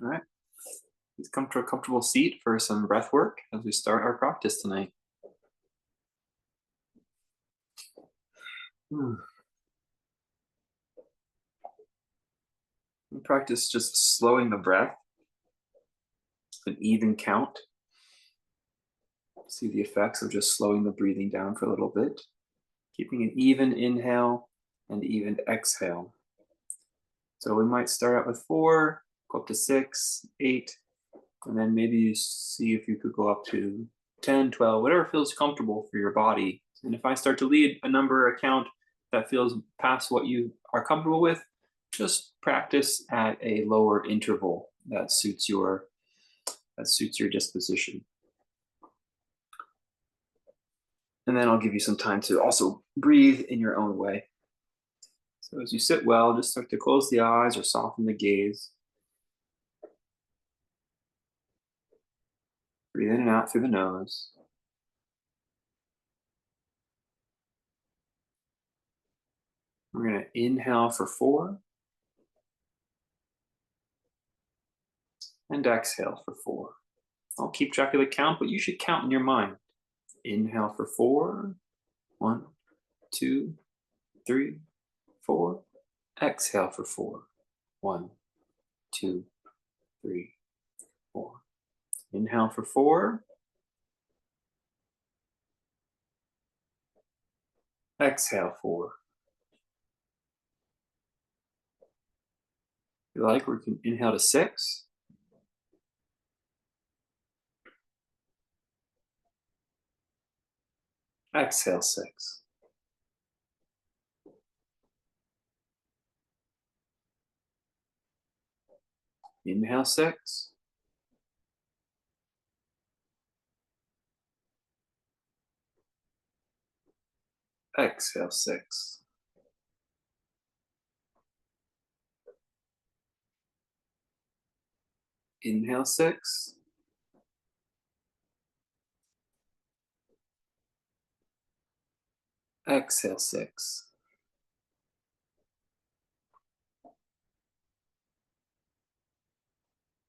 All right. Please come to a comfortable seat for some breath work as we start our practice tonight. Hmm. We practice just slowing the breath, an even count. See the effects of just slowing the breathing down for a little bit, keeping an even inhale and even exhale. So we might start out with 4, go up to 6, 8, and then maybe you see if you could go up to 10, 12, whatever feels comfortable for your body. And if I start to lead a number or count that feels past what you are comfortable with, just practice at a lower interval that suits your disposition. And then I'll give you some time to also breathe in your own way. So as you sit well, just start to close the eyes or soften the gaze. Breathe in and out through the nose. We're going to inhale for 4 and exhale for 4. I'll keep track of the count, but you should count in your mind. Inhale for 4. 1, 2, 3, 4. Exhale for 4. 1, 2, 3, 4. Inhale for 4. Exhale 4. If you like, we can inhale to 6. Exhale 6. Inhale 6. Exhale 6. Inhale 6. Exhale 6.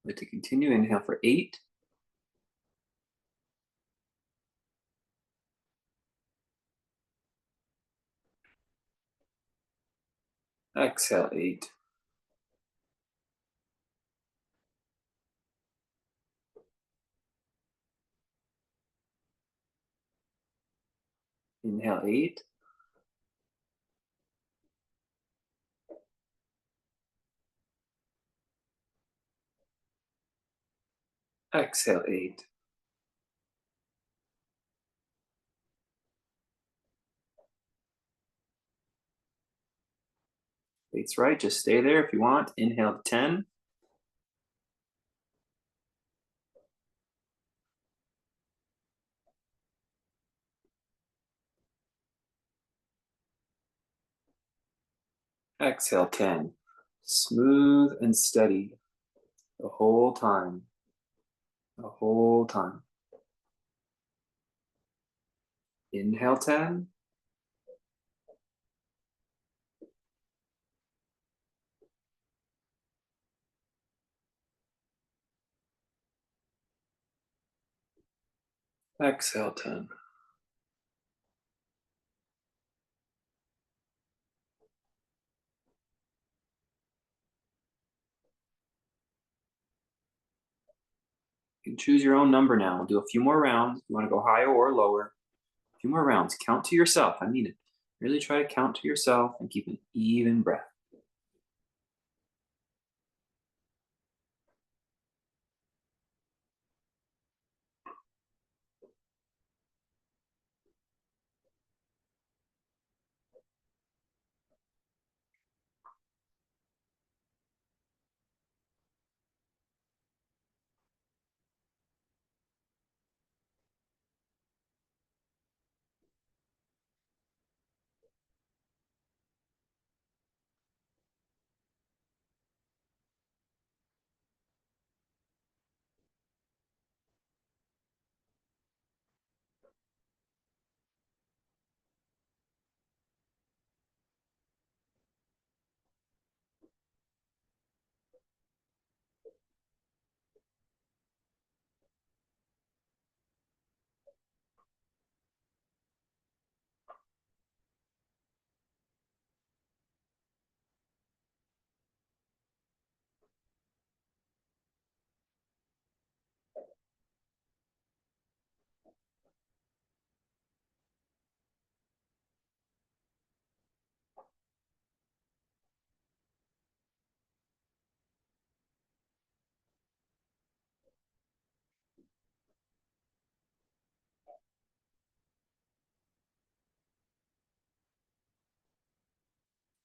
Let to continue. Inhale for 8. Exhale 8. Inhale 8. Exhale 8. Eight's right. Just stay there if you want. Inhale to 10. Exhale 10. Smooth and steady the whole time. The whole time. Inhale 10. Exhale 10. You can choose your own number now. We'll do a few more rounds. You want to go higher or lower. A few more rounds. Count to yourself. I mean it. Really try to count to yourself and keep an even breath.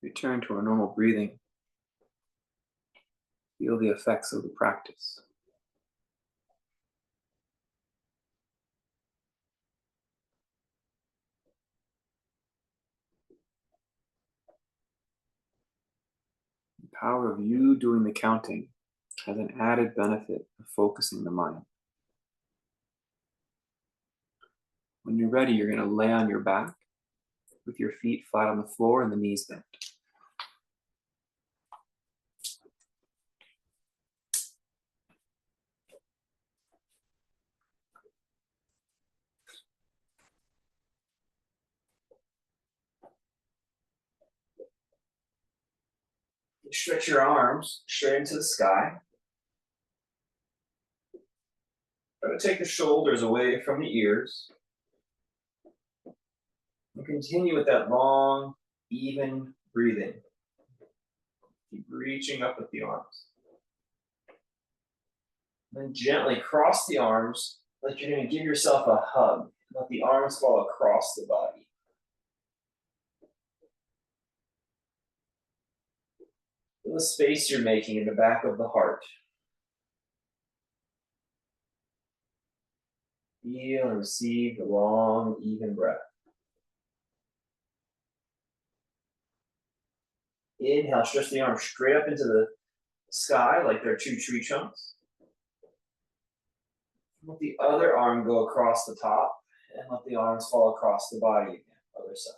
Return to our normal breathing. Feel the effects of the practice. The power of you doing the counting has an added benefit of focusing the mind. When you're ready, you're going to lay on your back with your feet flat on the floor and the knees bent. Stretch your arms straight into the sky. Try to take the shoulders away from the ears. And continue with that long, even breathing. Keep reaching up with the arms. Then gently cross the arms like you're going to give yourself a hug. Let the arms fall across the body. Feel the space you're making in the back of the heart. Feel and receive the long, even breath. Inhale, stretch the arms straight up into the sky like they're two tree trunks. Let the other arm go across the top and let the arms fall across the body again, other side.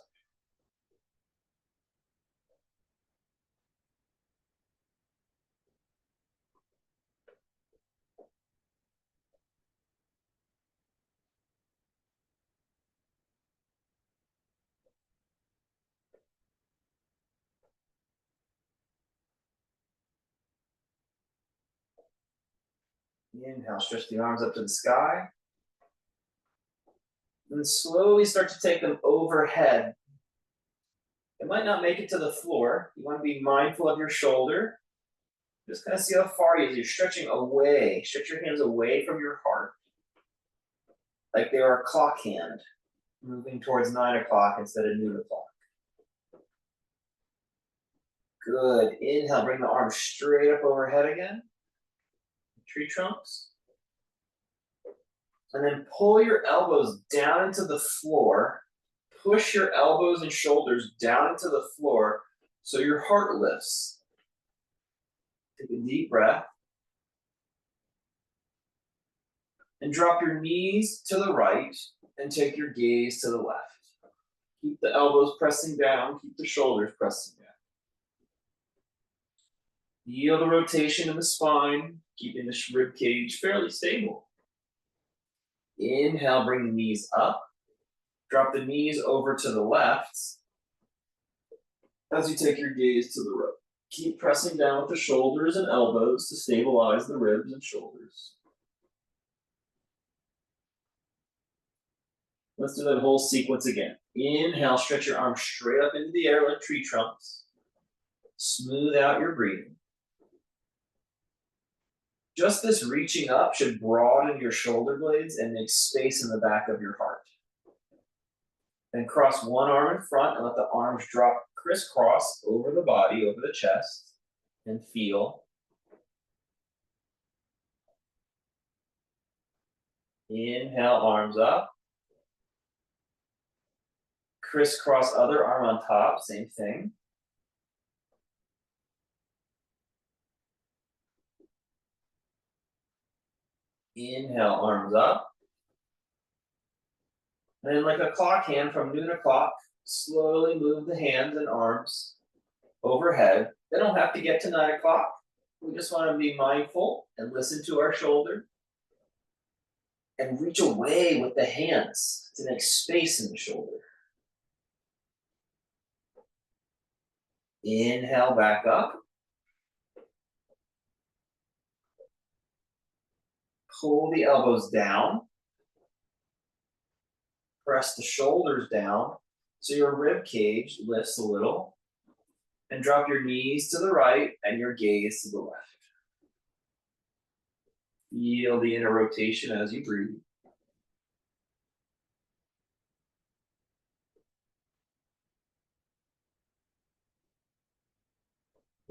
Inhale, stretch the arms up to the sky. And slowly start to take them overhead. It might not make it to the floor. You want to be mindful of your shoulder. Just kind of see how far you're stretching away. Stretch your hands away from your heart. Like they are a clock hand, moving towards 9 o'clock instead of noon o'clock. Good. Inhale, bring the arms straight up overhead again. Tree trunks. And then pull your elbows down into the floor. Push your elbows and shoulders down into the floor so your heart lifts. Take a deep breath. And drop your knees to the right and take your gaze to the left. Keep the elbows pressing down, keep the shoulders pressing down. Yield the rotation in the spine, keeping the rib cage fairly stable. Inhale, bring the knees up. Drop the knees over to the left as you take your gaze to the right. Keep pressing down with the shoulders and elbows to stabilize the ribs and shoulders. Let's do that whole sequence again. Inhale, stretch your arms straight up into the air like tree trunks. Smooth out your breathing. Just this reaching up should broaden your shoulder blades and make space in the back of your heart. Then cross one arm in front and let the arms drop crisscross over the body, over the chest, and feel. Inhale, arms up. Crisscross other arm on top, same thing. Inhale, arms up. And then like a clock hand from noon o'clock, slowly move the hands and arms overhead. They don't have to get to 9 o'clock. We just want to be mindful and listen to our shoulder. And reach away with the hands to make space in the shoulder. Inhale, back up. Pull the elbows down. Press the shoulders down so your rib cage lifts a little. And drop your knees to the right and your gaze to the left. Feel the inner rotation as you breathe.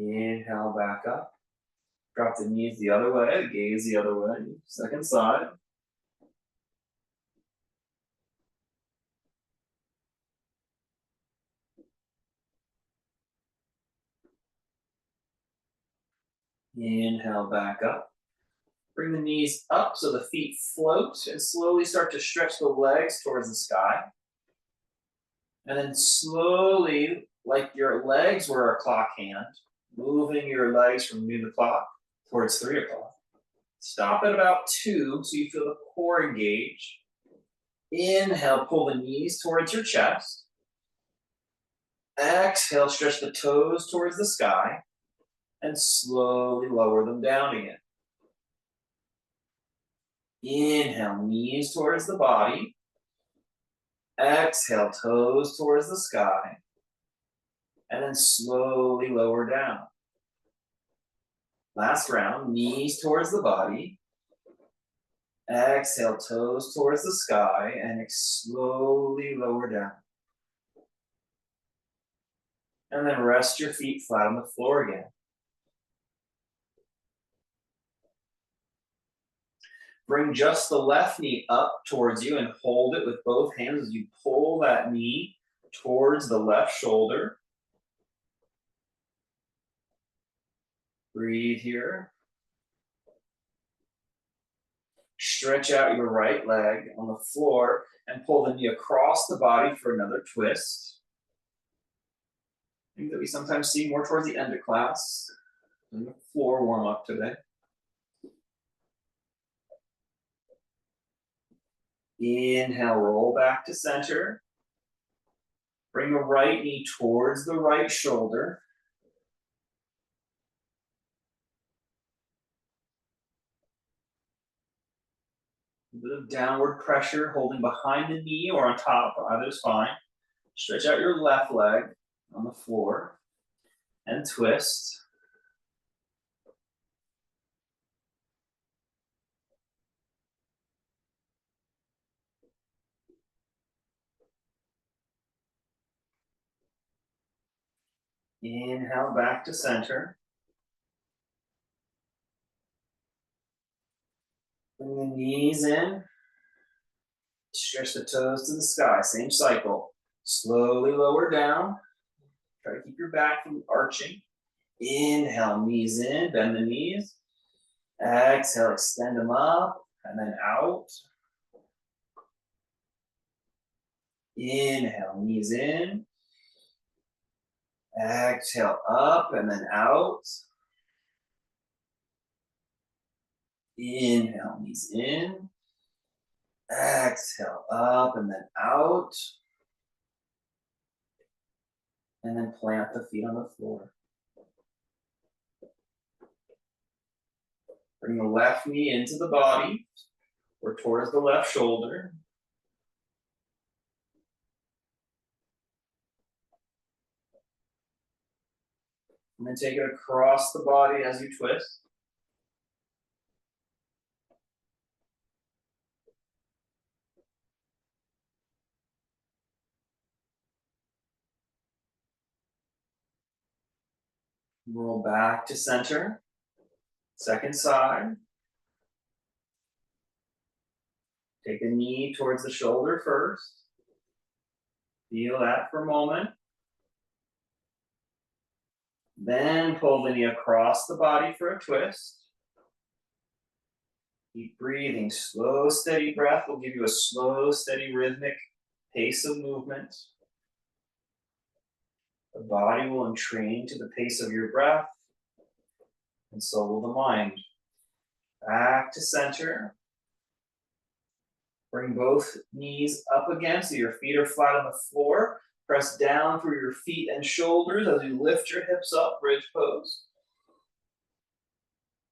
Inhale back up. Drop the knees the other way, gaze the other way. Second side. Inhale back up. Bring the knees up so the feet float and slowly start to stretch the legs towards the sky. And then slowly, like your legs were a clock hand, moving your legs from noon o'clock towards 3 o'clock. Stop at about 2 so you feel the core engage. Inhale, pull the knees towards your chest. Exhale, stretch the toes towards the sky and slowly lower them down again. Inhale, knees towards the body. Exhale, toes towards the sky. And then slowly lower down. Last round, knees towards the body. Exhale, toes towards the sky, and slowly lower down. And then rest your feet flat on the floor again. Bring just the left knee up towards you and hold it with both hands as you pull that knee towards the left shoulder. Breathe here. Stretch out your right leg on the floor and pull the knee across the body for another twist. I think that we sometimes see more towards the end of class. And the floor warm up today. Inhale, roll back to center. Bring the right knee towards the right shoulder. A bit of downward pressure holding behind the knee or on top, either is fine. Stretch out your left leg on the floor and twist. Inhale back to center. Bring the knees in. Stretch the toes to the sky, same cycle. Slowly lower down. Try to keep your back from arching. Inhale, knees in, bend the knees. Exhale, extend them up and then out. Inhale, knees in. Exhale, up and then out. Inhale, knees in. Exhale, up and then out. And then plant the feet on the floor. Bring the left knee into the body or towards the left shoulder. And then take it across the body as you twist. Roll back to center. Second side. Take a knee towards the shoulder first. Feel that for a moment. Then pull the knee across the body for a twist. Keep breathing. Slow, steady breath will give you a slow, steady, rhythmic pace of movement. The body will entrain to the pace of your breath, and so will the mind. Back to center. Bring both knees up again so your feet are flat on the floor. Press down through your feet and shoulders as you lift your hips up, bridge pose.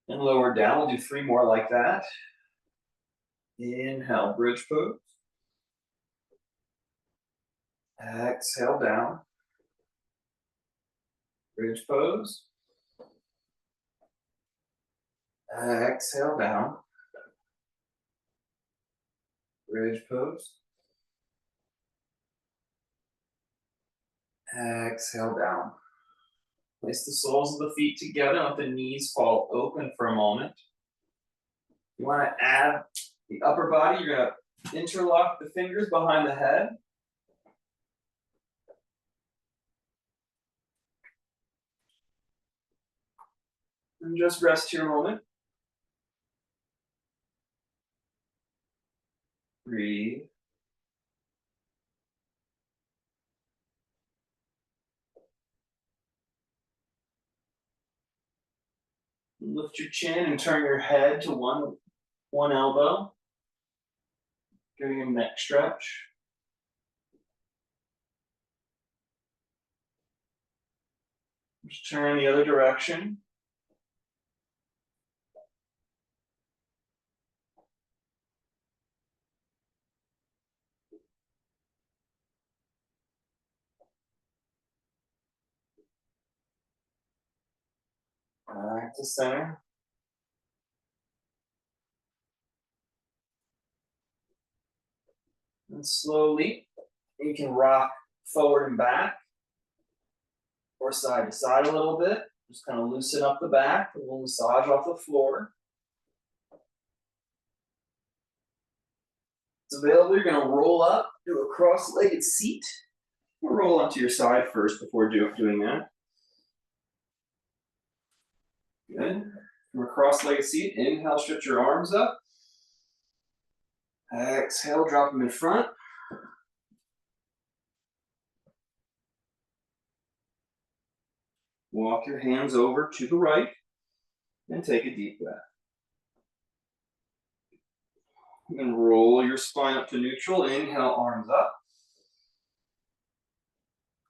And lower down, we'll do 3 more like that. Inhale, bridge pose. Exhale, down. Bridge pose. Exhale, down. Bridge pose. Exhale, down. Place the soles of the feet together, let the knees fall open for a moment. You want to add the upper body, you're going to interlock the fingers behind the head. And just rest here a moment. Breathe. Lift your chin and turn your head to one elbow. Giving a neck stretch. Just turn the other direction. Back to center. And slowly, you can rock forward and back, or side to side a little bit. Just kind of loosen up the back, a little massage off the floor. It's available, you're gonna roll up, do a cross-legged seat. Or roll onto your side first before doing that. Good. From a cross-legged seat, inhale, stretch your arms up. Exhale, drop them in front. Walk your hands over to the right and take a deep breath. And roll your spine up to neutral. Inhale, arms up.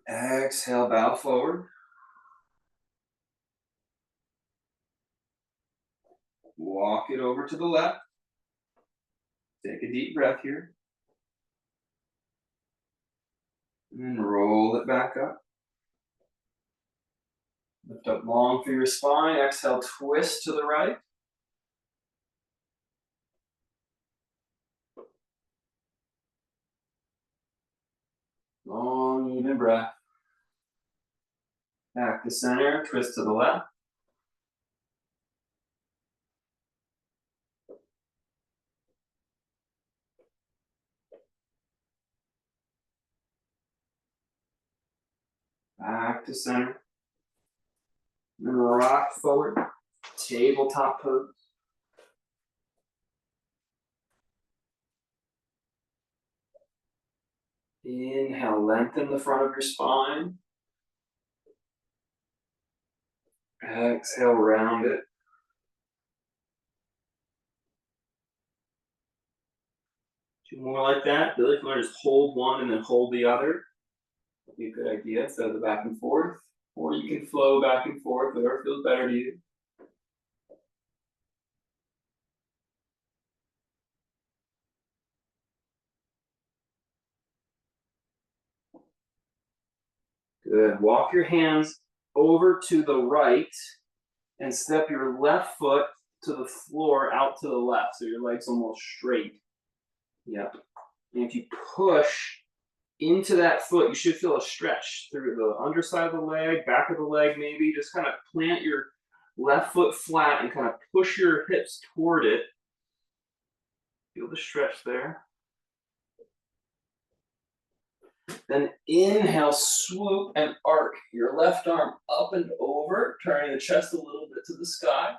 Exhale, bow forward. Walk it over to the left. Take a deep breath here. And roll it back up. Lift up long through your spine. Exhale, twist to the right. Long, even breath. Back to center, twist to the left. Back to center. And rock forward. Tabletop pose. Inhale, lengthen the front of your spine. Exhale, round it. Two more like that. Really, if you want to just hold one and then hold the other, that'd be a good idea instead of the back and forth. Or you can flow back and forth, whatever feels better to you. Good. Walk your hands over to the right and step your left foot to the floor out to the left, so your leg's almost straight. Yep. And if you push into that foot, you should feel a stretch through the underside of the leg, back of the leg maybe. Just kind of plant your left foot flat and kind of push your hips toward it. Feel the stretch there. Then inhale, swoop and arc your left arm up and over, turning the chest a little bit to the sky.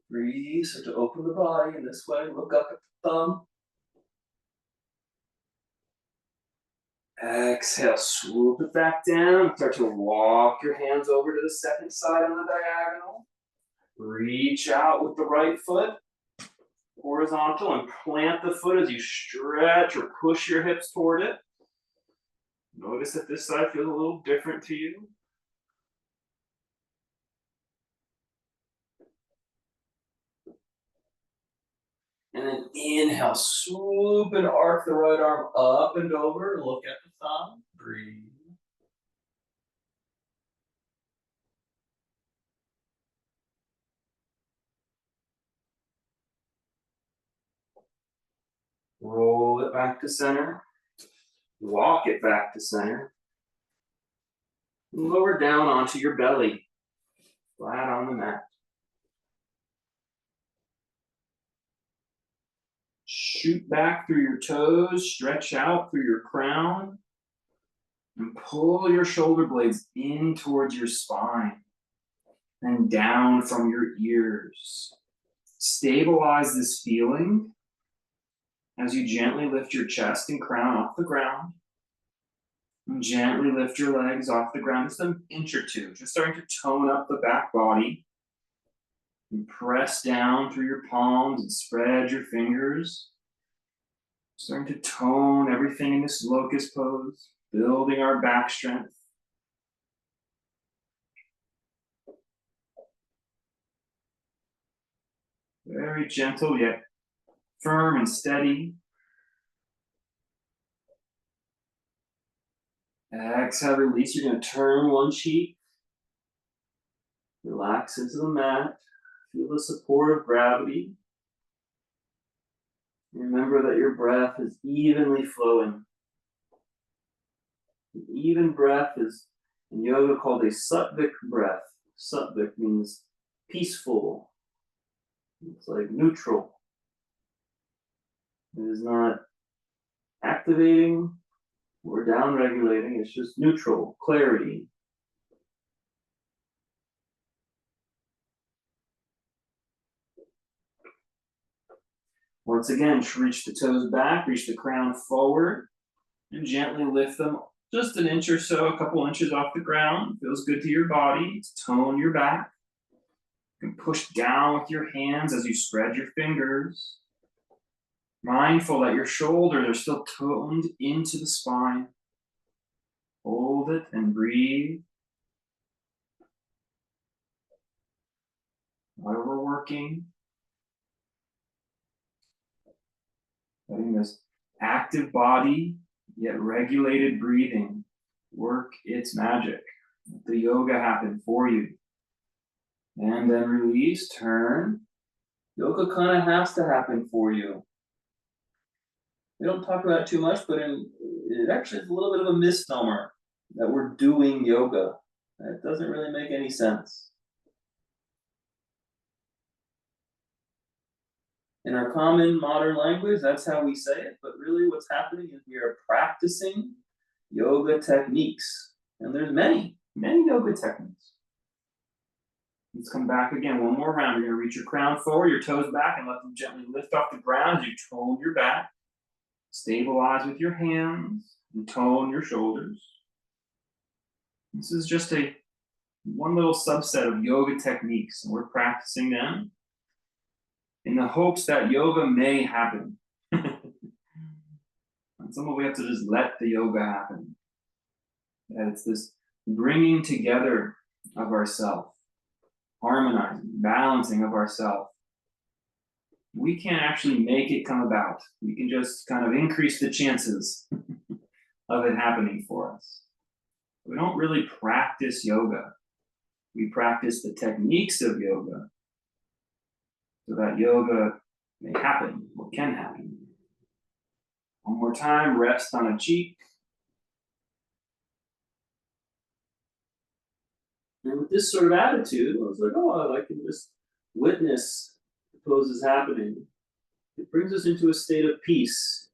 Breathe, so to open the body in this way, look up at the thumb. Exhale, swoop it back down. Start to walk your hands over to the second side on the diagonal. Reach out with the right foot, horizontal, and plant the foot as you stretch or push your hips toward it. Notice that this side feels a little different to you. And then inhale, swoop and arc the right arm up and over. Look at the thumb. Breathe. Roll it back to center. Walk it back to center. Lower down onto your belly, flat on the mat. Shoot back through your toes, stretch out through your crown, and pull your shoulder blades in towards your spine and down from your ears. Stabilize this feeling as you gently lift your chest and crown off the ground. And gently lift your legs off the ground just an inch or two, just starting to tone up the back body. And press down through your palms and spread your fingers. Starting to tone everything in this locust pose, building our back strength. Very gentle yet firm and steady. Exhale, release. You're going to turn one cheek. Relax into the mat. Feel the support of gravity. Remember that your breath is evenly flowing. An even breath is in yoga called a sattvik breath. Sattvik means peaceful. It's like neutral. It is not activating or down-regulating. It's just neutral, clarity. Once again, reach the toes back, reach the crown forward, and gently lift them just an inch or so, a couple inches off the ground. Feels good to your body. Tone your back. You can push down with your hands as you spread your fingers. Mindful that your shoulders are still toned into the spine. Hold it and breathe. While we're working, letting this active body, yet regulated breathing, work its magic. Let the yoga happen for you. And then release, turn. Yoga kind of has to happen for you. We don't talk about it too much, but it actually is a little bit of a misnomer that we're doing yoga. It doesn't really make any sense. In our common modern language, that's how we say it, but really what's happening is we are practicing yoga techniques. And there's many yoga techniques. Let's come back again, one more round. You're gonna reach your crown forward, your toes back, and let them gently lift off the ground as you tone your back. Stabilize with your hands and tone your shoulders. This is just one little subset of yoga techniques, and we're practicing them in the hopes that yoga may happen. And some we have to just let the yoga happen. That it's this bringing together of ourself, harmonizing, balancing of ourself. We can't actually make it come about. We can just kind of increase the chances of it happening for us. We don't really practice yoga. We practice the techniques of yoga so that yoga may happen or can happen. One more time, rest on a cheek. And with this sort of attitude, I was like, oh, I can just witness the poses happening. It brings us into a state of peace.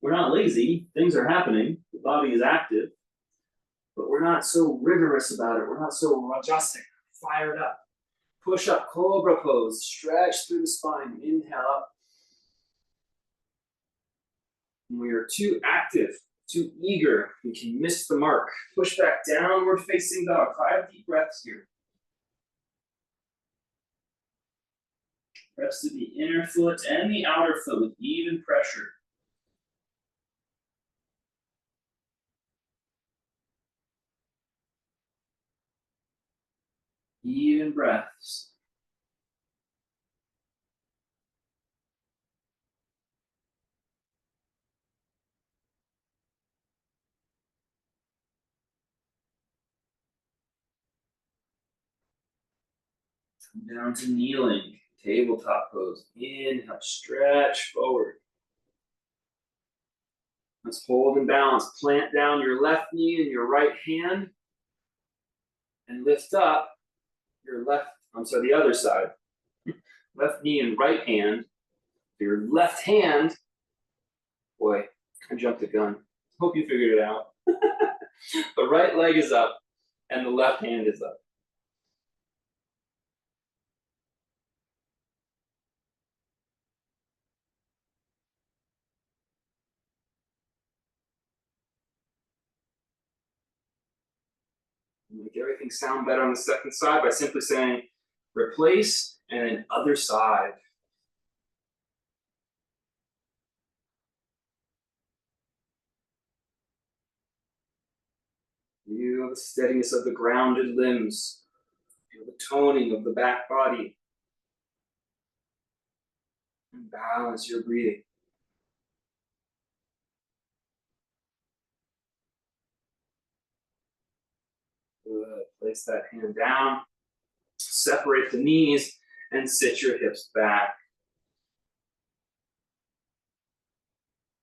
We're not lazy, things are happening, the body is active, but we're not so rigorous about it. We're not so rajasic, fired up. Push up, cobra pose, stretch through the spine, inhale up. When we are too active, too eager, we can miss the mark. Push back, downward facing dog. 5 deep breaths here. Press to the inner foot and the outer foot with even pressure. Even breaths. Come down to kneeling, tabletop pose. Inhale, stretch forward. Let's hold and balance. Plant down your left knee and your right hand. And lift up your the other side. Left knee and right hand. Your left hand, boy, I jumped the gun. Hope you figured it out. The right leg is up and the left hand is up. Make everything sound better on the second side by simply saying replace and then other side. Feel the steadiness of the grounded limbs. Feel the toning of the back body. And balance your breathing. Good. Place that hand down. Separate the knees and sit your hips back.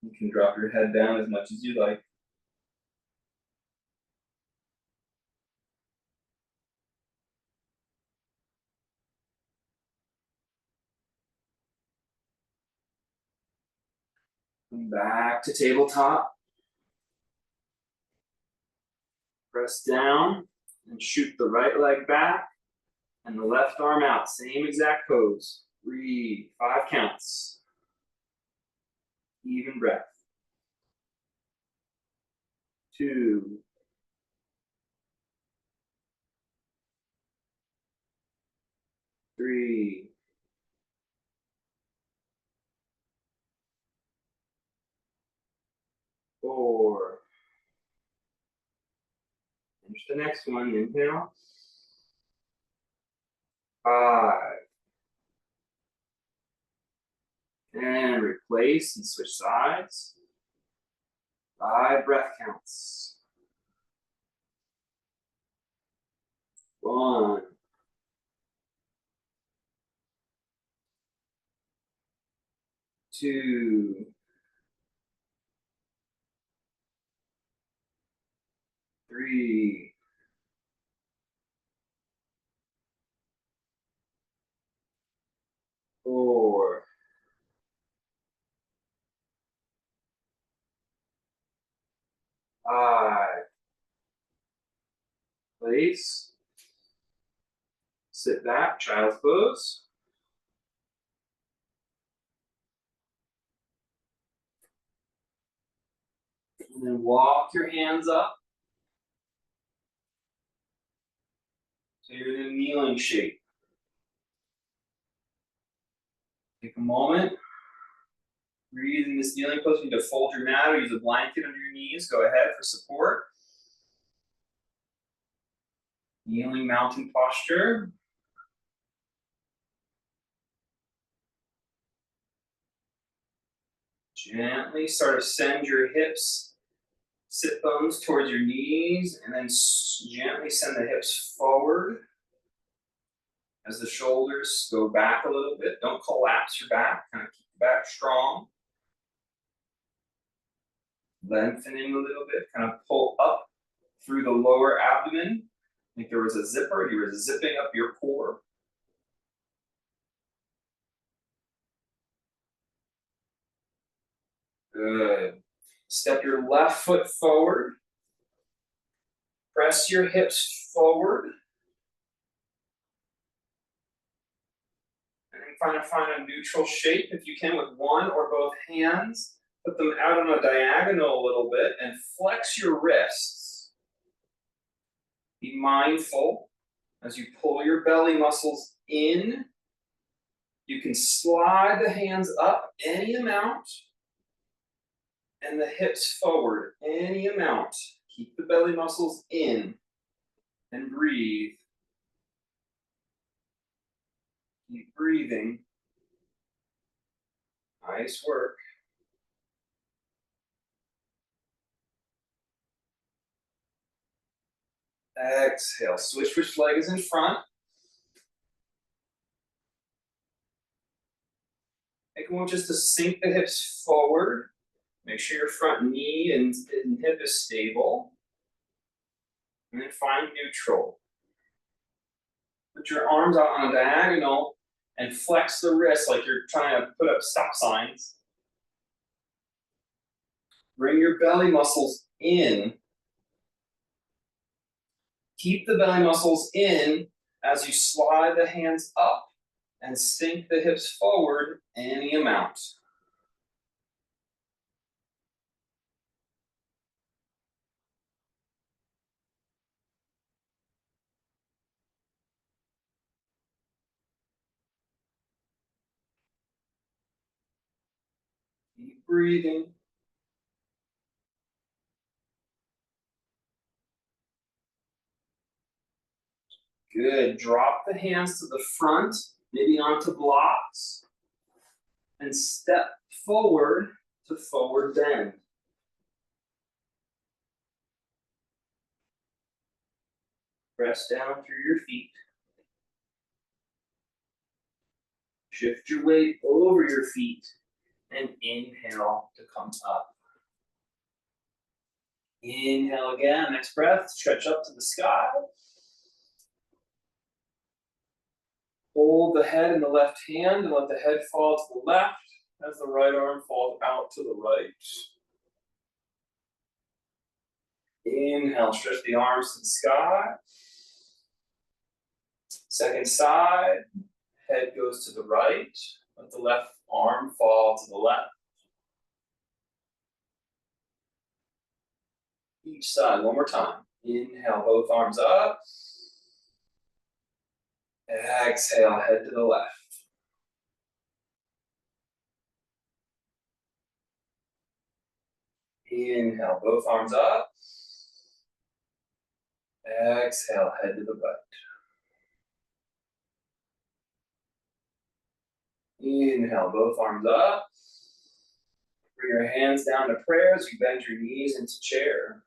You can drop your head down as much as you like. Come back to tabletop. Press down and shoot the right leg back and the left arm out. Same exact pose. Breathe. 5 counts. Even breath. 2. 3. 4. Finish the next one. Inhale. 5. And replace and switch sides. 5 breath counts. 1. 2. 3. 4. 5. Place. Sit back, child's pose. And then walk your hands up. So you're in a kneeling shape. Take a moment. Breathe in this kneeling pose. You need to fold your mat or use a blanket under your knees. Go ahead for support. Kneeling mountain posture. Gently start to send your hips, sit bones towards your knees, and then gently send the hips forward as the shoulders go back a little bit. Don't collapse your back, kind of keep the back strong. Lengthening a little bit, kind of pull up through the lower abdomen. Like there was a zipper, you were zipping up your core. Good. Step your left foot forward. Press your hips forward. And then find a neutral shape if you can with one or both hands. Put them out on a diagonal a little bit and flex your wrists. Be mindful as you pull your belly muscles in. You can slide the hands up any amount and the hips forward any amount. Keep the belly muscles in and breathe. Keep breathing. Nice work. Exhale. Switch which leg is in front. Take a moment just to sink the hips forward. Make sure your front knee and hip is stable. And then find neutral. Put your arms out on a diagonal and flex the wrist like you're trying to put up stop signs. Bring your belly muscles in. Keep the belly muscles in as you slide the hands up and sink the hips forward any amount. Keep breathing. Good. Drop the hands to the front, maybe onto blocks, and step forward to forward bend. Press down through your feet. Shift your weight over your feet and inhale to come up. Inhale again, next breath, stretch up to the sky. Hold the head in the left hand and let the head fall to the left as the right arm falls out to the right. Inhale, stretch the arms to the sky. Second side, head goes to the right. Let the left arm fall to the left. Each side, one more time. Inhale, both arms up. Exhale, head to the left. Inhale, both arms up. Exhale, head to the right. Inhale, both arms up. Bring your hands down to prayer as you bend your knees into chair.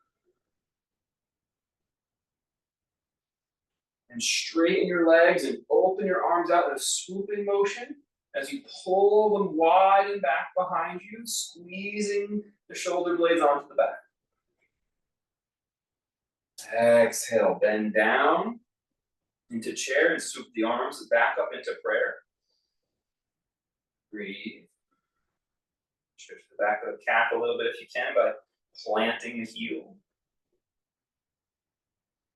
And straighten your legs and open your arms out in a swooping motion as you pull them wide and back behind you, squeezing the shoulder blades onto the back. Exhale, bend down into chair and swoop the arms back up into prayer. Breathe. Stretch the back of the calf a little bit if you can by planting the heel.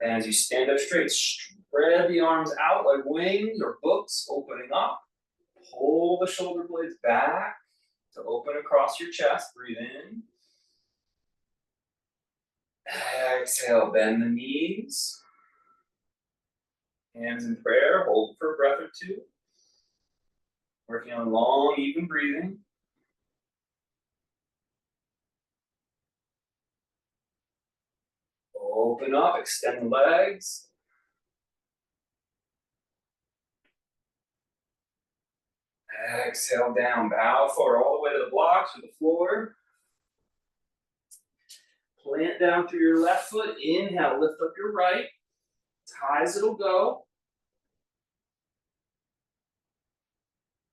And as you stand up straight, spread the arms out like wings or books, opening up. Pull the shoulder blades back to open across your chest. Breathe in. Exhale, bend the knees. Hands in prayer, hold for a breath or two. Working on long, even breathing. Open up, extend the legs. Exhale down, bow forward all the way to the blocks or the floor. Plant down through your left foot. Inhale, lift up your right. As high as it'll go.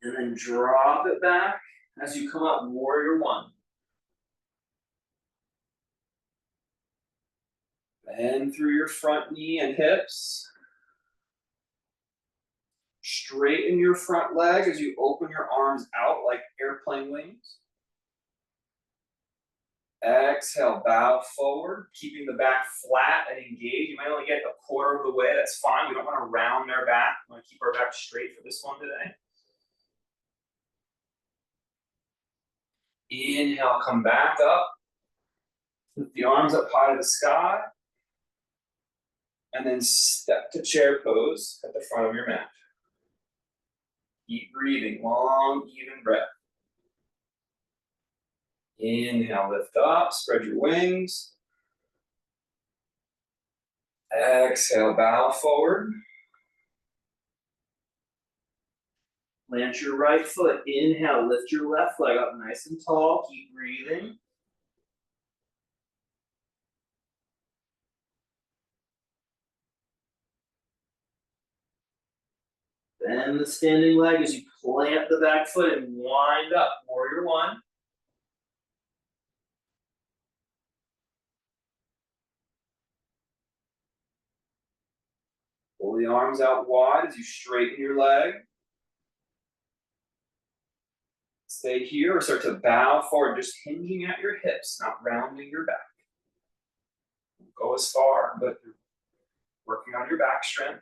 And then drop it back as you come up, warrior one. Bend through your front knee and hips. Straighten your front leg as you open your arms out like airplane wings. Exhale, bow forward, keeping the back flat and engaged. You might only get a quarter of the way, that's fine. We don't want to round our back. We want to keep our back straight for this one today. Inhale, come back up. Lift the arms up high to the sky. And then step to chair pose at the front of your mat. Keep breathing, long, even breath. Inhale, lift up, spread your wings. Exhale, bow forward. Plant your right foot. Inhale, lift your left leg up nice and tall. Keep breathing. Bend the standing leg as you plant the back foot and wind up. Warrior one. Pull the arms out wide as you straighten your leg. Stay here or start to bow forward, just hinging at your hips, not rounding your back. Don't go as far, but you're working on your back strength.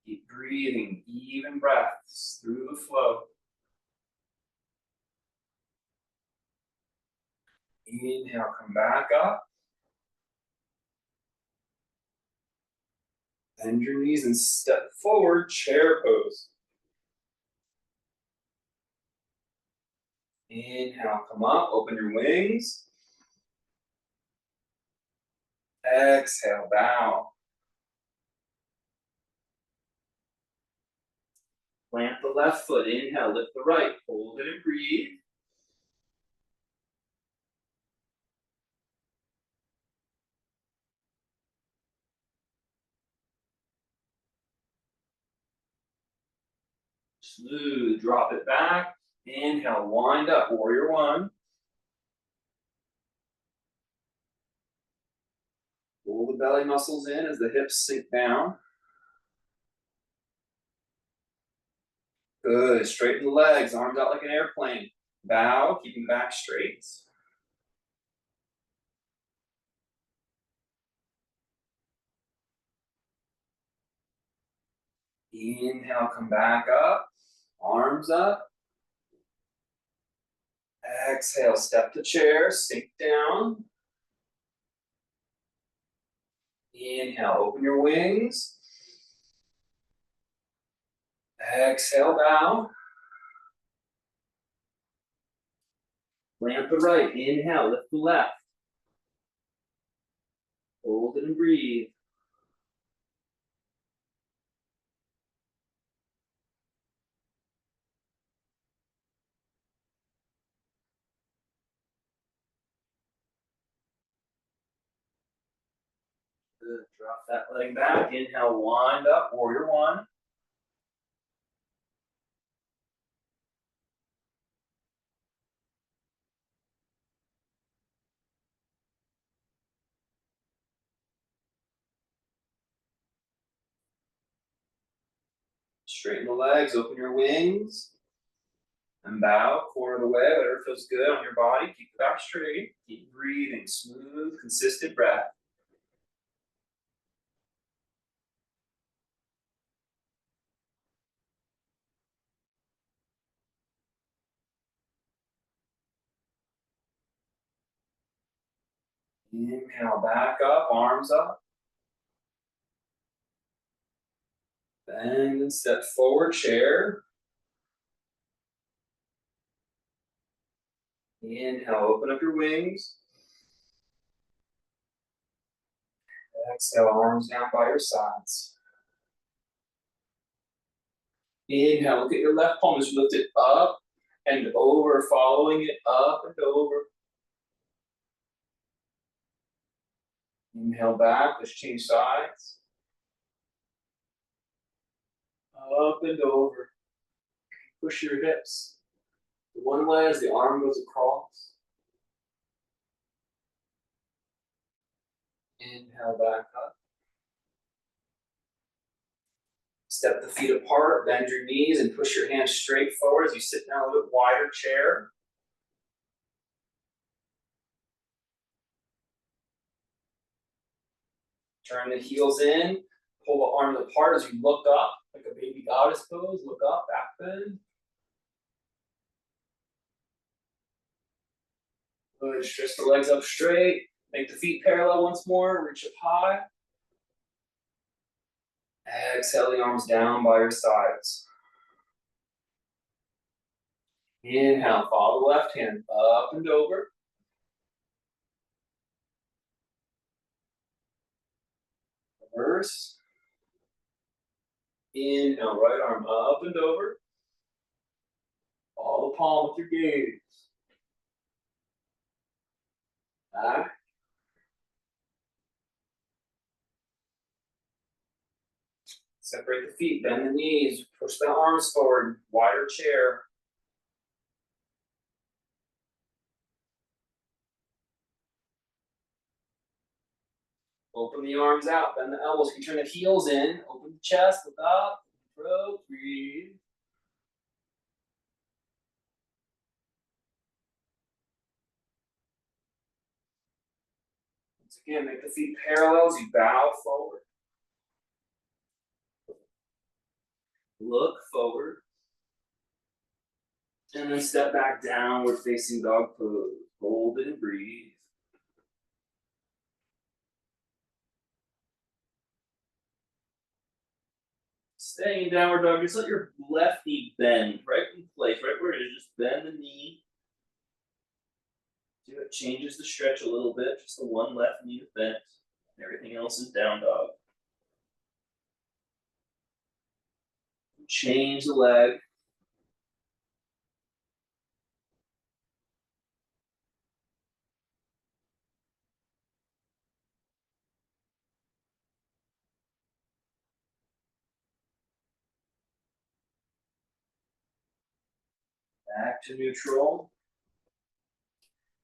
Keep breathing, even breaths through the flow. Inhale, come back up. Bend your knees and step forward, chair pose. Inhale, come up, open your wings. Exhale, bow. Plant the left foot, inhale, lift the right, hold it and breathe. Smooth, drop it back. Inhale, wind up, warrior one. Pull the belly muscles in as the hips sink down. Good, straighten the legs, arms out like an airplane. Bow, keeping back straight. Inhale, come back up, arms up. Exhale, step to chair, sink down. Inhale, open your wings. Exhale, bow. Plant the right, inhale, lift the left. Hold it and breathe. Good, drop that leg back, inhale, wind up, warrior one. Straighten the legs, open your wings. And bow, quarter of the way, whatever feels good on your body. Keep the back straight. Keep breathing, smooth, consistent breath. Inhale, back up, arms up. Bend and step forward, chair. Inhale, open up your wings. Exhale, arms down by your sides. Inhale, look at your left palm, just lift it up and over, following it up and over. Inhale back, let's change sides. Up and over. Push your hips. The one way as the arm goes across. Inhale back up. Step the feet apart, bend your knees, and push your hands straight forward as you sit down a little bit wider chair. Turn the heels in, pull the arms apart as you look up, like a baby goddess pose. Look up, back bend. Good, stretch the legs up straight. Make the feet parallel once more, reach up high. Exhale the arms down by your sides. Inhale, follow the left hand up and over. Reverse. Inhale, right arm up and over. Follow the palm with your gaze. Back. Separate the feet, bend the knees, push the arms forward, wider chair. Open the arms out, bend the elbows. You can turn the heels in, open the chest, look up, throat, breathe. Once again, make the feet parallel as you bow forward. Look forward. And then step back downward facing dog pose. Hold it and breathe. Staying in downward dog, just let your left knee bend right in place, right where it is. Just bend the knee. See, it changes the stretch a little bit. Just the one left knee is bent. Everything else is down dog. Change the leg. Back to neutral.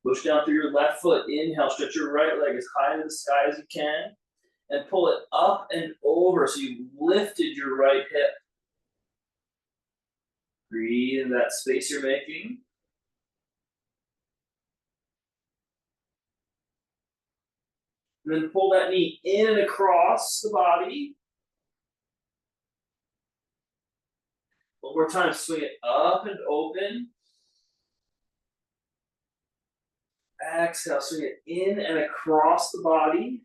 Push down through your left foot. Inhale, stretch your right leg as high to the sky as you can. And pull it up and over so you lifted your right hip. Breathe in that space you're making. And then pull that knee in and across the body. One more time, swing it up and open. Exhale, swing it in and across the body.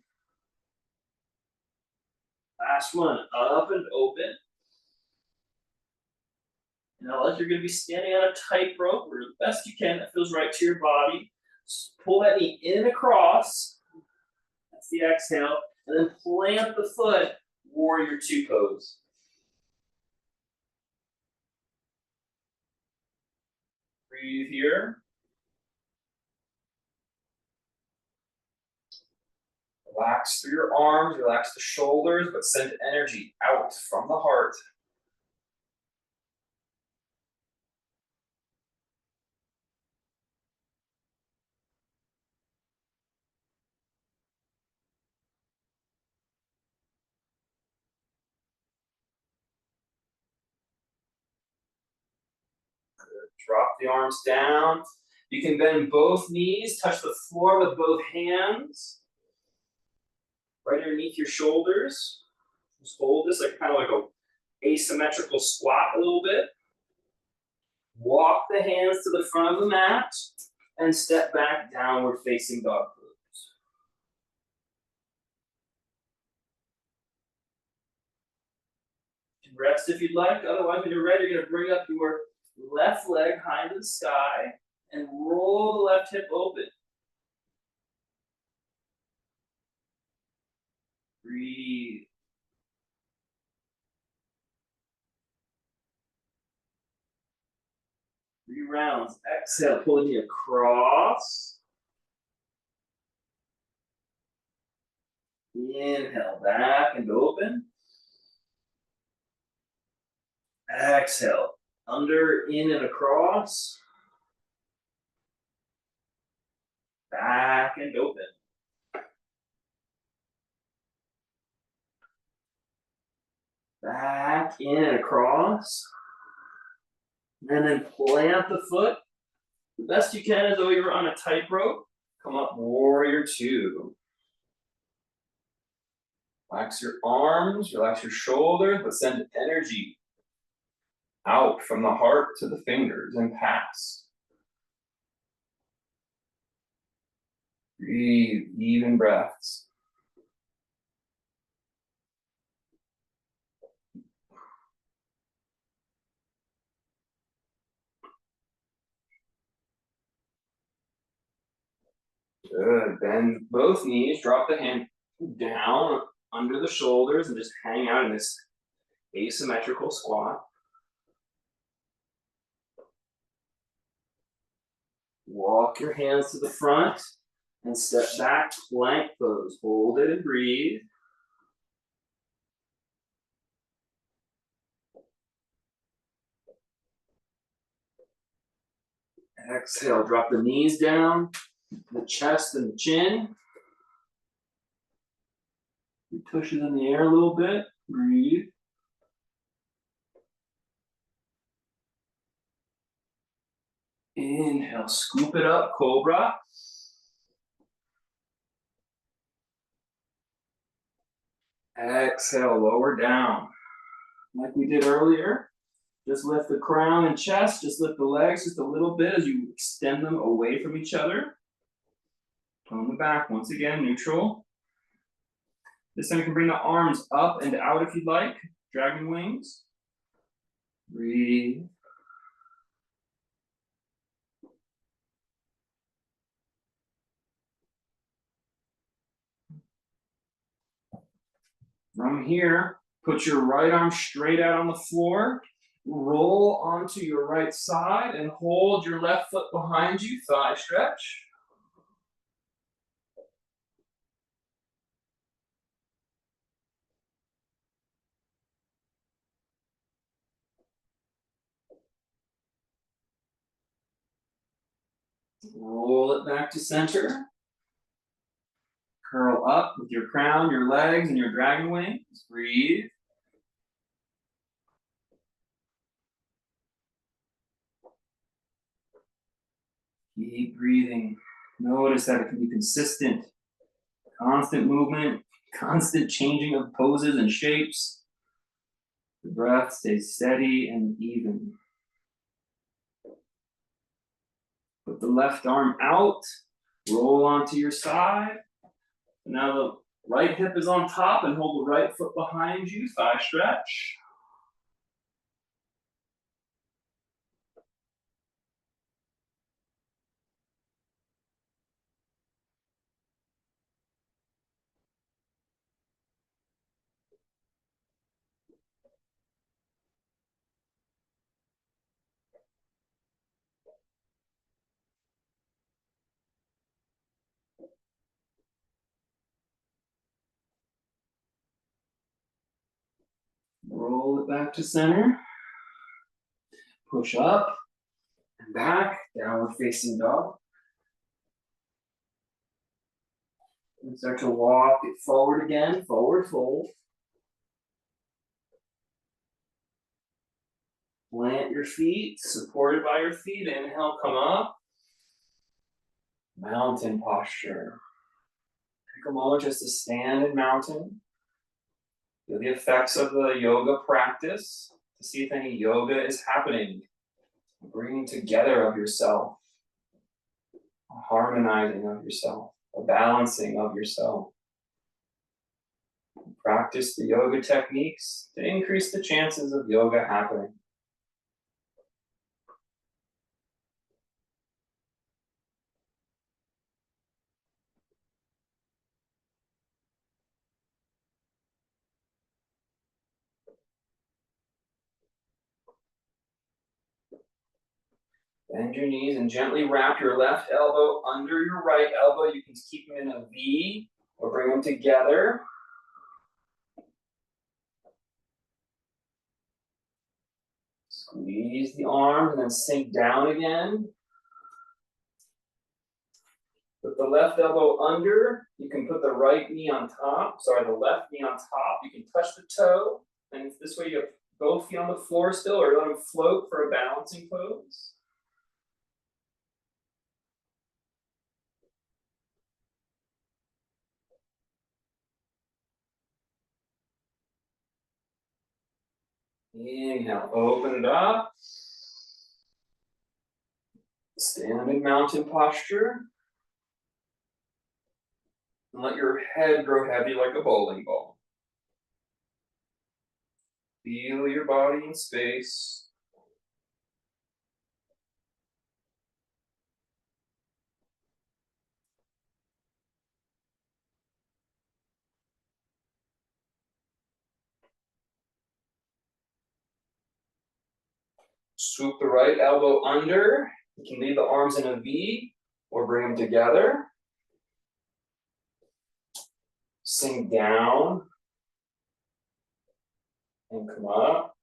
Last one, up and open. Now, like you're going to be standing on a tightrope, or the best you can, that feels right to your body. Just pull that knee in and across. That's the exhale. And then plant the foot, warrior two pose. Breathe here. Relax through your arms, relax the shoulders, but send energy out from the heart. Drop the arms down. You can bend both knees, touch the floor with both hands. Right underneath your shoulders. Just hold this like kind of like a asymmetrical squat a little bit. Walk the hands to the front of the mat and step back downward facing dog pose. Rest if you'd like. Otherwise, when you're ready, you're going to bring up your left leg high to the sky and roll the left hip open. Breathe. 3 rounds. Exhale, pull the knee across. Inhale, back and open. Exhale, under, in, and across. Back and open. Back, in, and across. And then plant the foot. The best you can as though you're on a tightrope. Come up, warrior two. Relax your arms, relax your shoulders, but send energy out from the heart to the fingers and pass. Breathe, even breaths. Good. Bend both knees, drop the hand down under the shoulders and just hang out in this asymmetrical squat. Walk your hands to the front and step back, plank pose. Hold it and breathe. Exhale, drop the knees down, the chest and the chin. Tushes in the air a little bit. Breathe. Inhale, scoop it up, cobra. Exhale, lower down. Like we did earlier. Just lift the crown and chest, just lift the legs just a little bit as you extend them away from each other. Tone the back, once again, neutral. This time you can bring the arms up and out if you'd like. Dragon wings. Breathe. From here, put your right arm straight out on the floor. Roll onto your right side and hold your left foot behind you, thigh stretch. Roll it back to center. Curl up with your crown, your legs, and your dragon wings. Breathe. Keep breathing. Notice that it can be consistent. Constant movement, constant changing of poses and shapes. The breath stays steady and even. Put the left arm out, roll onto your side. Now the right hip is on top and hold the right foot behind you, thigh stretch. Roll it back to center. Push up and back, downward facing dog. And start to walk it forward again, forward fold. Plant your feet, supported by your feet. Inhale, come up. Mountain posture. Take a moment just to stand in mountain. Feel the effects of the yoga practice to see if any yoga is happening. Bringing together of yourself. A harmonizing of yourself. A balancing of yourself. Practice the yoga techniques to increase the chances of yoga happening. Bend your knees and gently wrap your left elbow under your right elbow. You can keep them in a V or bring them together. Squeeze the arms and then sink down again. Put the left elbow under. You can put the right knee on top. Sorry, the left knee on top. You can touch the toe. And this way you have both feet on the floor still, or let them float for a balancing pose. Inhale, open it up. Stand in mountain posture. And let your head grow heavy like a bowling ball. Feel your body in space. Swoop the right elbow under. You can leave the arms in a V or bring them together. Sink down and come up.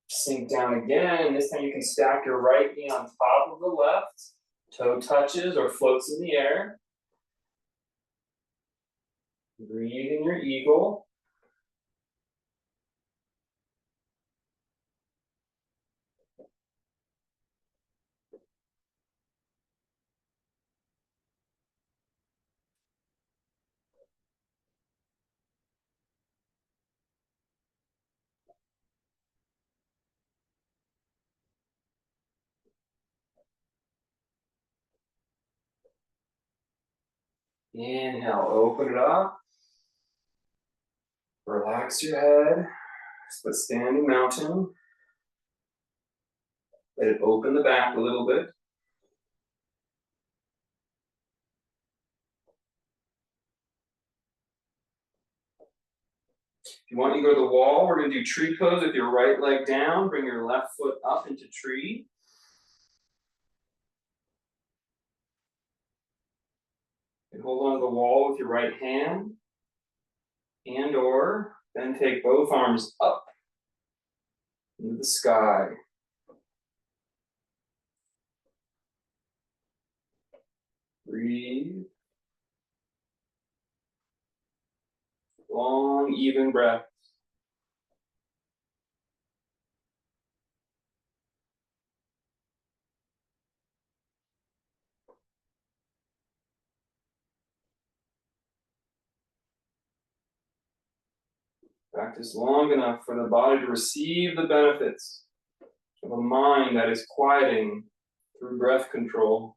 Sink down again. This time you can stack your right knee on top of the left. Toe touches or floats in the air. Breathe in your eagle. Inhale, open it up. Relax your head. Split standing mountain. Let it open the back a little bit. If you want, you go to the wall. We're going to do tree pose with your right leg down. Bring your left foot up into tree. And hold on to the wall with your right hand. And or then take both arms up into the sky. Breathe. Long, even breath. Practice long enough for the body to receive the benefits of a mind that is quieting through breath control.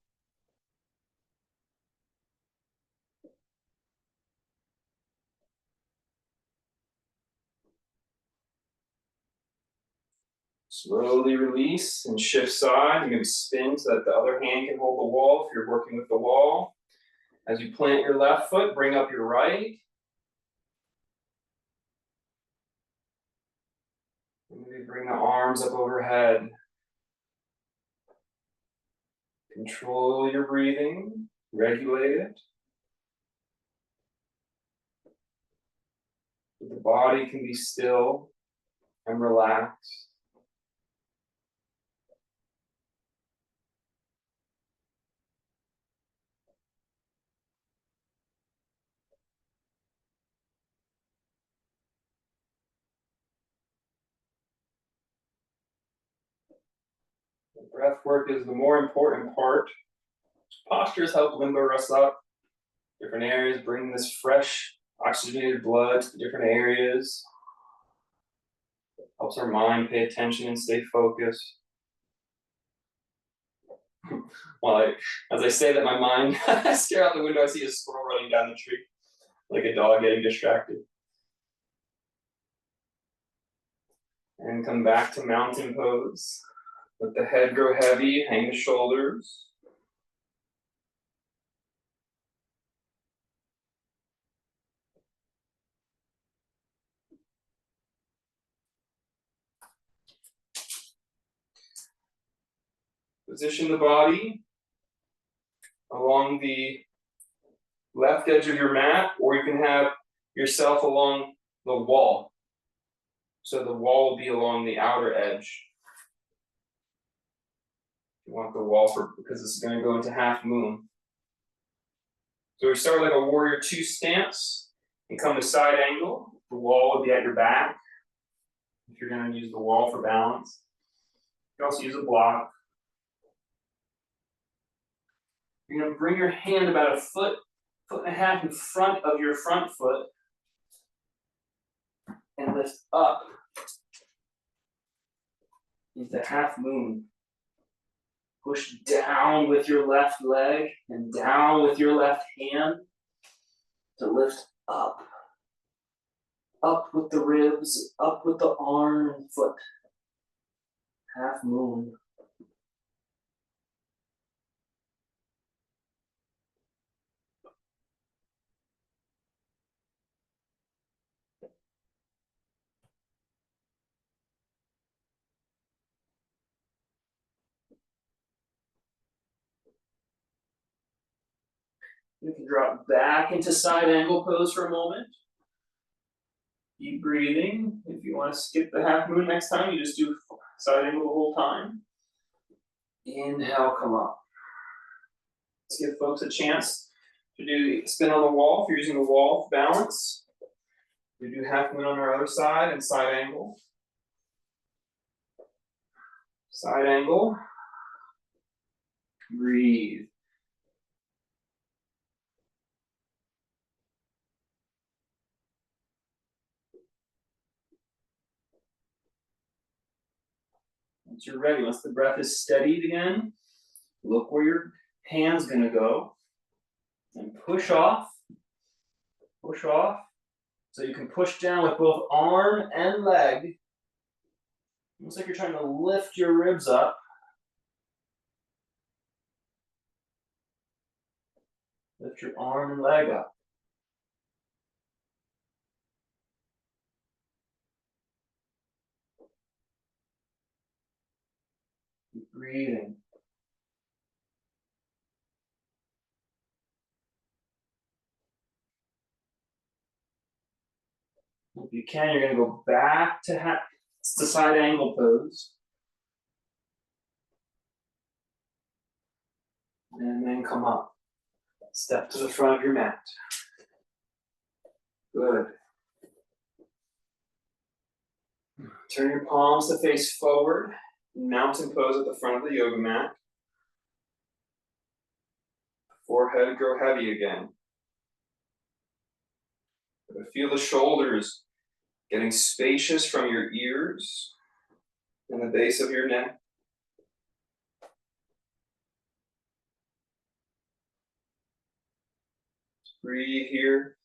Slowly release and shift side. You can spin so that the other hand can hold the wall if you're working with the wall. As you plant your left foot, bring up your right. And maybe bring the arms up overhead. Control your breathing, regulate it. The body can be still and relaxed. Breath work is the more important part. Postures help limber us up. Different areas, bring this fresh, oxygenated blood to different areas. Helps our mind pay attention and stay focused. Well, as I say that, my mind, I stare out the window, I see a squirrel running down the tree, like a dog getting distracted. And come back to mountain pose. Let the head grow heavy, hang the shoulders. Position the body along the left edge of your mat, or you can have yourself along the wall. So the wall will be along the outer edge. You want the wall because this is going to go into half moon. So we start like a warrior two stance and come to side angle. The wall would be at your back if you're going to use the wall for balance. You can also use a block. You're going to bring your hand about a foot and a half in front of your front foot and lift up into half moon. Push down with your left leg and down with your left hand to lift up. Up with the ribs, up with the arm and foot. Half moon. You can drop back into side angle pose for a moment. Keep breathing. If you want to skip the half moon next time, you just do side angle the whole time. Inhale, come up. Let's give folks a chance To do spin on the wall, if you're using the wall to balance. We do half moon on our other side and side angle. Side angle. Breathe. Once you're ready, once the breath is steadied again, look where your hand's gonna go. And push off. Push off. So you can push down with both arm and leg. Looks like you're trying to lift your ribs up. Lift your arm and leg up. Keep breathing. If you can, you're going to go back to the side angle pose. And then come up. Step to the front of your mat. Good. Turn your palms to face forward. Mountain pose at the front of the yoga mat. Forehead grow heavy again. Feel the shoulders getting spacious from your ears and the base of your neck. Breathe here.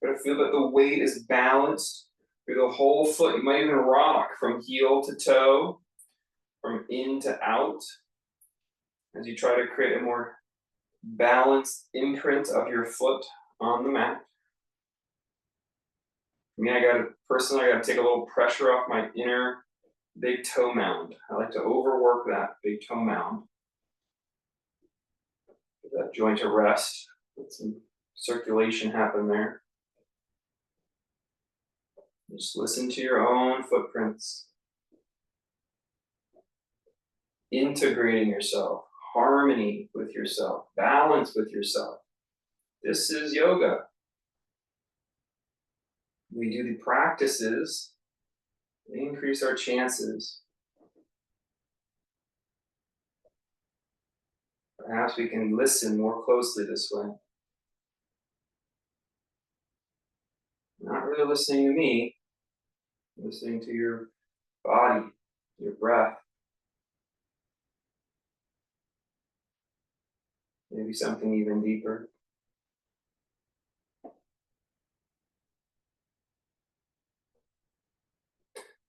Gotta feel that the weight is balanced through the whole foot. You might even rock from heel to toe, from in to out, as you try to create a more balanced imprint of your foot on the mat. For me, I gotta take a little pressure off my inner big toe mound. I like to overwork that big toe mound. Give that joint a rest. Let some circulation happen there. Just listen to your own footprints. Integrating yourself, harmony with yourself, balance with yourself. This is yoga. We do the practices, they increase our chances. Perhaps we can listen more closely this way. Not really listening to me, listening to your body, your breath. Maybe something even deeper.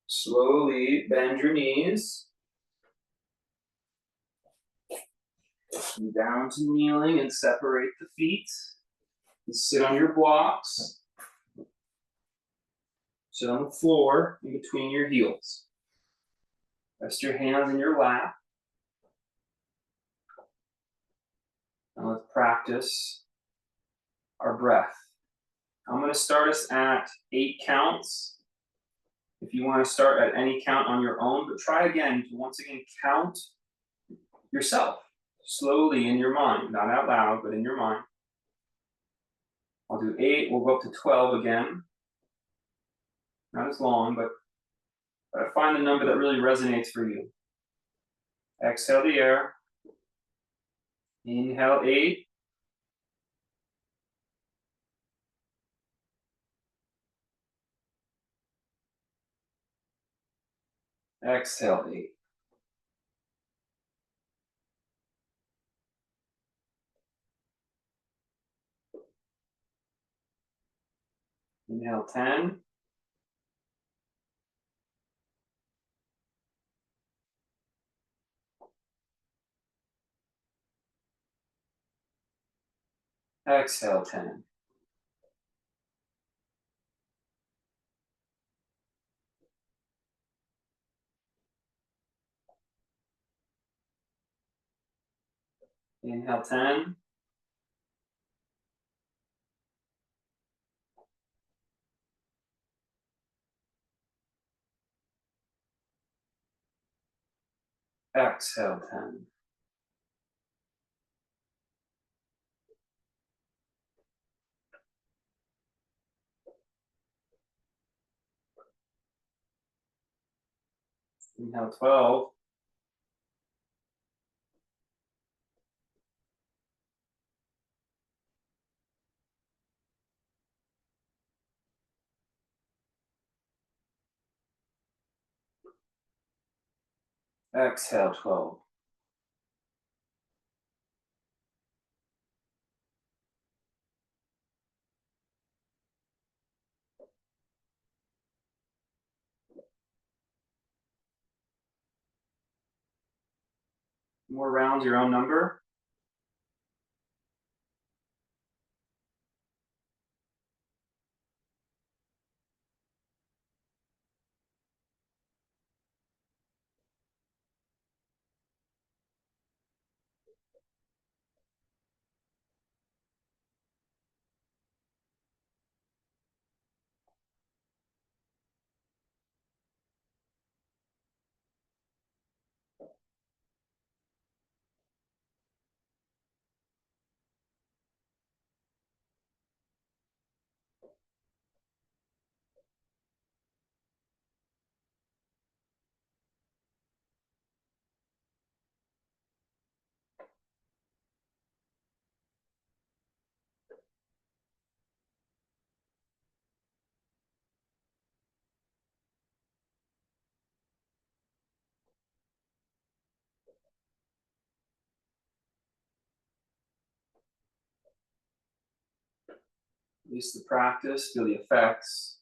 Slowly bend your knees. Down to kneeling and separate the feet. And sit on your blocks. Sit on the floor in between your heels. Rest your hands in your lap. And let's practice our breath. I'm going to start us at 8 counts. If you want to start at any count on your own, but try again to once again count yourself slowly in your mind, not out loud, but in your mind. I'll do 8, we'll go up to 12 again. Not as long, but try to find the number that really resonates for you. Exhale the air. Inhale 8. Exhale 8. Inhale 10. Exhale 10. Inhale 10. Exhale 10. Inhale 12. Exhale 12. More rounds, your own number. At least the practice, feel the effects.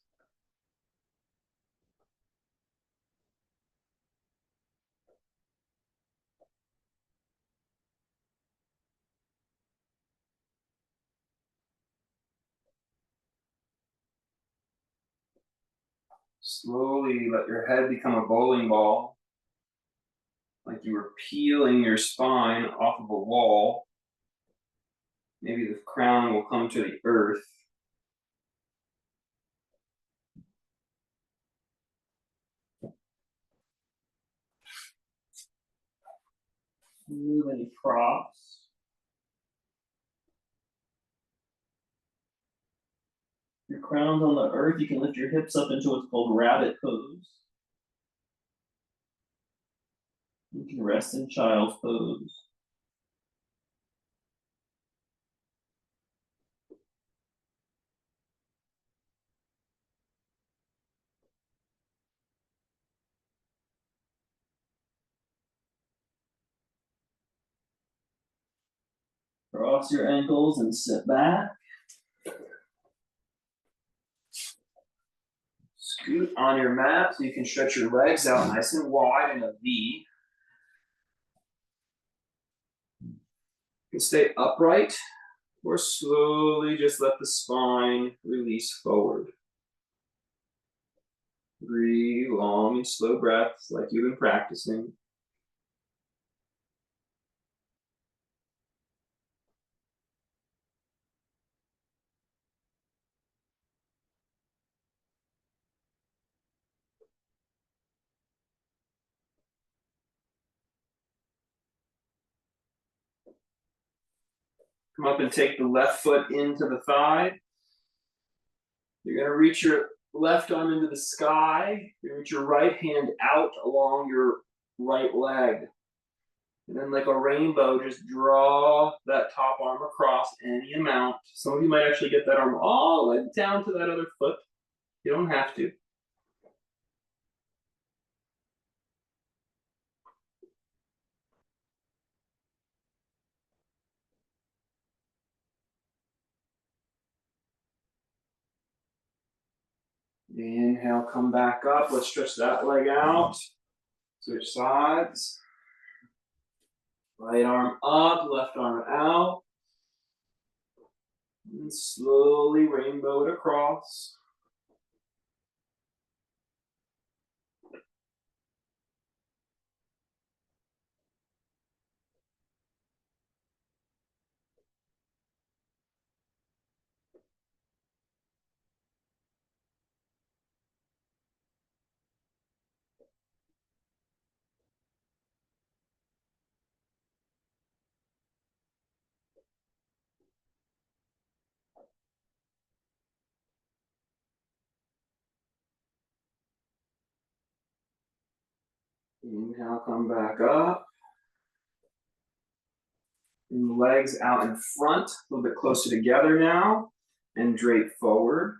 Slowly let your head become a bowling ball, like you were peeling your spine off of a wall. Maybe the crown will come to the earth. Move any props. Your crown's on the earth, you can lift your hips up into what's called rabbit pose. You can rest in child's pose. Cross your ankles and sit back. Scoot on your mat so you can stretch your legs out nice and wide in a V. You can stay upright or slowly just let the spine release forward. Breathe long and slow breaths like you've been practicing. Come up and take the left foot into the thigh. You're going to reach your left arm into the sky. You're going to reach your right hand out along your right leg. And then like a rainbow, just draw that top arm across any amount. Some of you might actually get that arm all the way down to that other foot. You don't have to. Inhale, come back up. Let's stretch that leg out. Switch sides. Right arm up, left arm out. And slowly rainbow it across. Inhale, come back up. And the legs out in front, a little bit closer together now, and drape forward.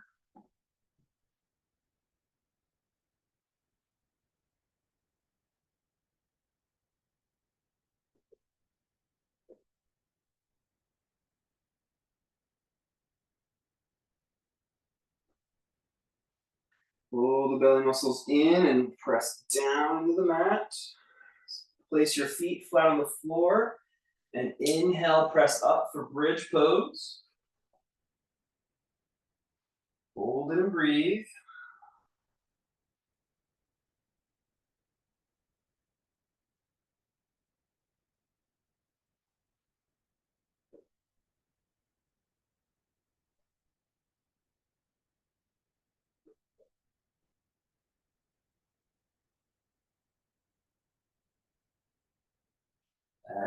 Pull the belly muscles in and press down into the mat. Place your feet flat on the floor and inhale, press up for bridge pose. Hold it and breathe.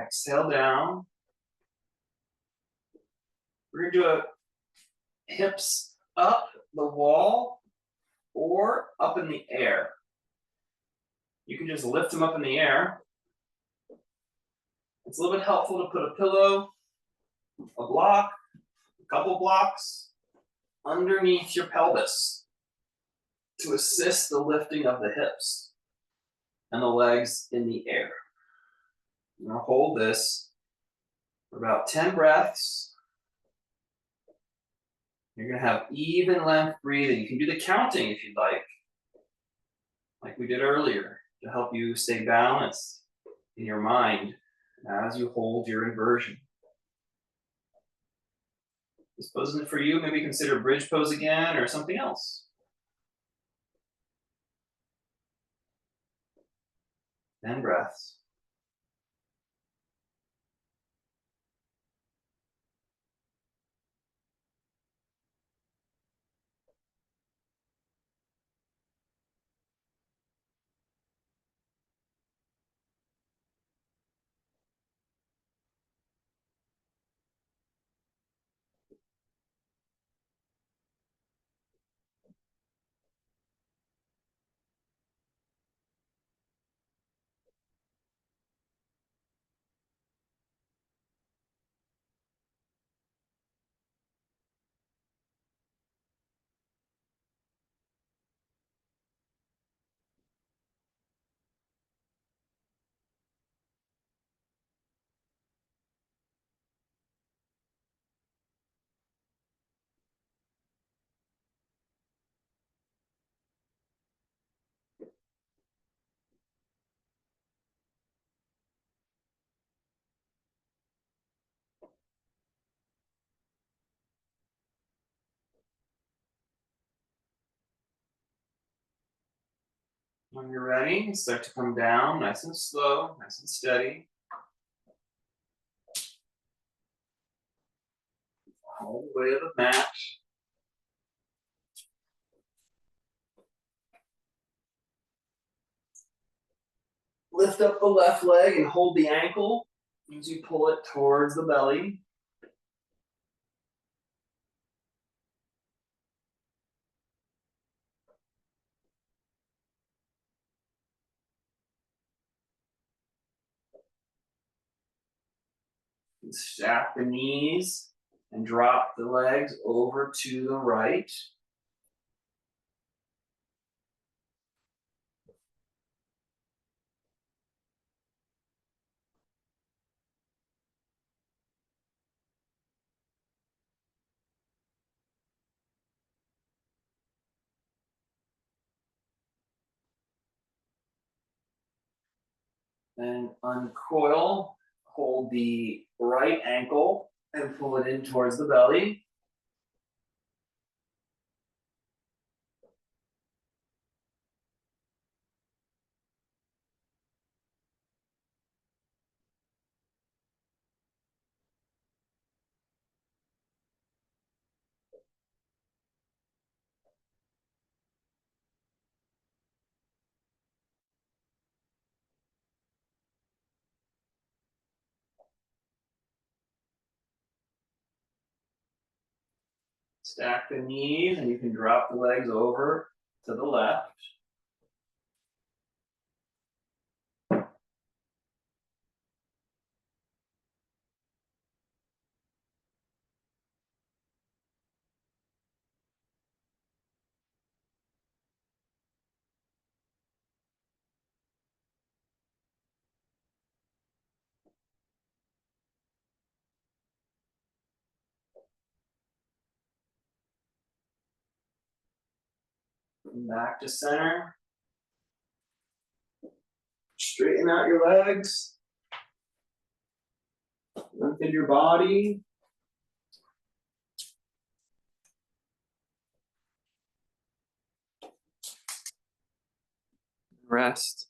Exhale down. We're going to do a hips up the wall or up in the air. You can just lift them up in the air. It's a little bit helpful to put a pillow, a block, a couple blocks underneath your pelvis to assist the lifting of the hips and the legs in the air. I'm going to hold this for about 10 breaths. You're going to have even length breathing. You can do the counting if you'd like we did earlier, to help you stay balanced in your mind as you hold your inversion. This pose isn't for you. Maybe consider bridge pose again or something else. 10 breaths. When you're ready, start to come down nice and slow, nice and steady. All the way to the mat. Lift up the left leg and hold the ankle as you pull it towards the belly. Stack the knees and drop the legs over to the right. Then uncoil, hold the right ankle and pull it in towards the belly. Stack the knees and you can drop the legs over to the left. Come back to center. Straighten out your legs. Lengthen your body. Rest.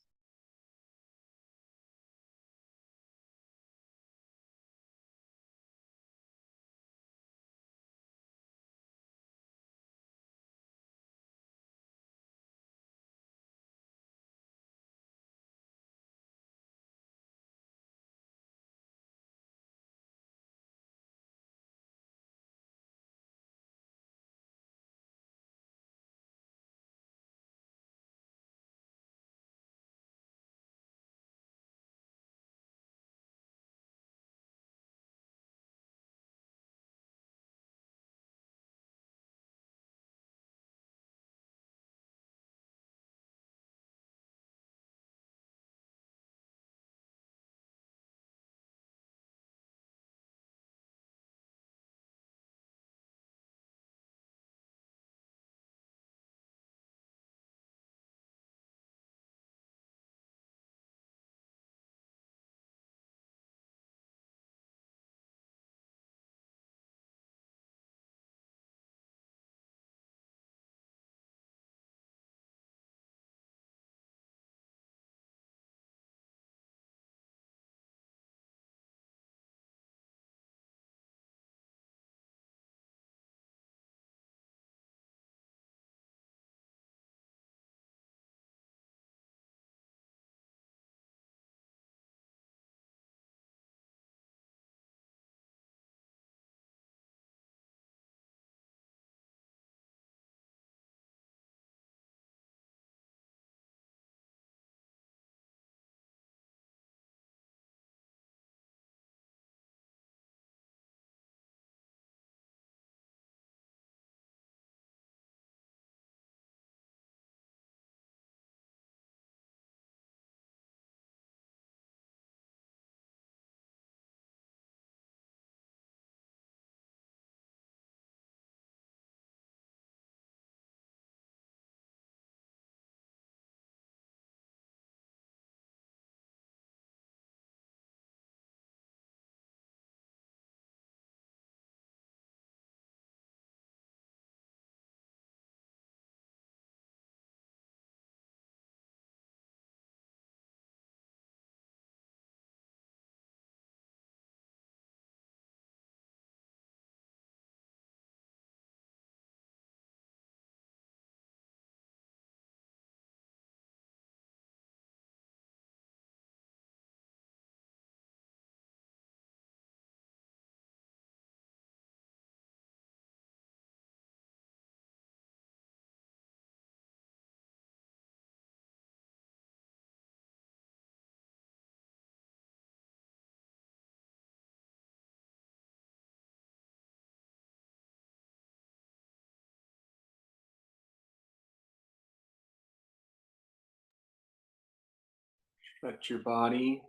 Stretch your body.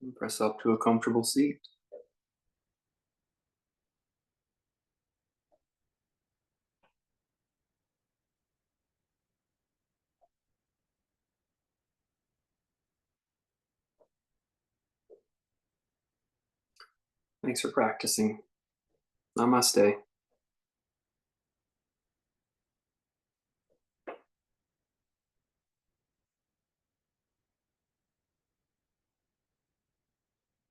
And press up to a comfortable seat. Thanks for practicing. Namaste.